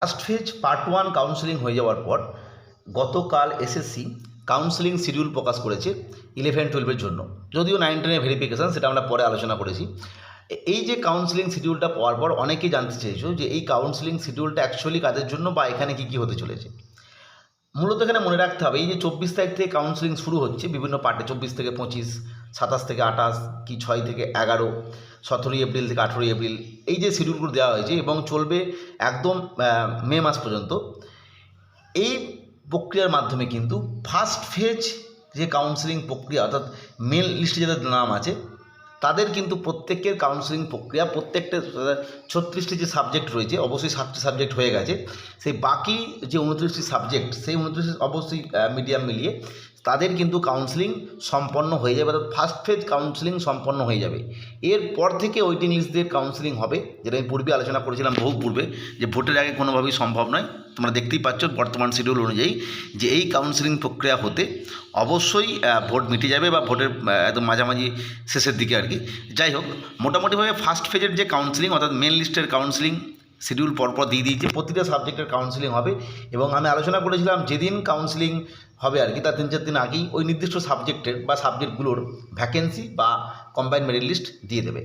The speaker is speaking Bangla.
ফার্স্ট ফেজ পার্ট 1 কাউন্সেলিং হয়ে যাওয়ার পর গতকাল এসএসসি কাউন্সেলিং শিডিউল প্রকাশ করেছে 11-12 জন্য। যদিও 9-10 ভেরিফিকেশান সেটা আমরা পরে আলোচনা করেছি। এই যে কাউন্সেলিং শিডিউলটা পাওয়ার পর অনেকেই জানতে চেয়েছো যে এই কাউন্সেলিং শিডিউলটা অ্যাকচুয়ালি কাদের জন্য বা এখানে কী কী হতে চলেছে। মূলত এখানে মনে রাখতে হবে এই যে 24 তারিখ থেকে কাউন্সেলিং শুরু হচ্ছে বিভিন্ন পার্টে, 24 থেকে 25, 27 থেকে 28, কি 6 থেকে 11, 17 এপ্রিল থেকে 18 এপ্রিল, এই যে শিডিউলগুলো দেওয়া হয়েছে এবং চলবে একদম মে মাস পর্যন্ত। এই প্রক্রিয়ার মাধ্যমে কিন্তু ফার্স্ট ফেজ যে কাউন্সেলিং প্রক্রিয়া অর্থাৎ মেল লিস্টে যাদের নাম আছে তাদের কিন্তু প্রত্যেকের কাউন্সেলিং প্রক্রিয়া প্রত্যেকটা 36টি যে সাবজেক্ট রয়েছে, অবশ্যই 7টি সাবজেক্ট হয়ে গেছে, সেই বাকি যে 29টি সাবজেক্ট সেই 29টি অবশ্যই মিডিয়াম মিলিয়ে তাদের কিন্তু কাউন্সেলিং সম্পন্ন হয়ে যাবে, অর্থাৎ ফার্স্ট ফেজ কাউন্সেলিং সম্পন্ন হয়ে যাবে। এরপর থেকে ওয়েটিং লিস্টদের কাউন্সেলিং হবে, যেটা আমি পূর্বে আলোচনা করেছিলাম বহু পূর্বে, যে ভোটের আগে কোনোভাবেই সম্ভব নয়। তোমরা দেখতেই পাচ্ছ বর্তমান শিডিউল অনুযায়ী যে এই কাউন্সেলিং প্রক্রিয়া হতে অবশ্যই ভোট মিটে যাবে বা ভোটের একদম মাঝামাঝি শেষের দিকে আর কি। যাই হোক, মোটামুটিভাবে ফার্স্ট ফেজের যে কাউন্সেলিং অর্থাৎ মেন লিস্টের কাউন্সেলিং শিডিউল পরপর দিয়ে দিয়েছে, প্রতিটা সাবজেক্টের কাউন্সেলিং হবে এবং আমি আলোচনা করেছিলাম যেদিন কাউন্সেলিং হবে আর কি তার 3-4 দিন আগেই ওই নির্দিষ্ট সাবজেক্টের বা সাবজেক্টগুলোর ভ্যাকেন্সি বা কম্বাইন্ড মেরিট লিস্ট দিয়ে দেবে।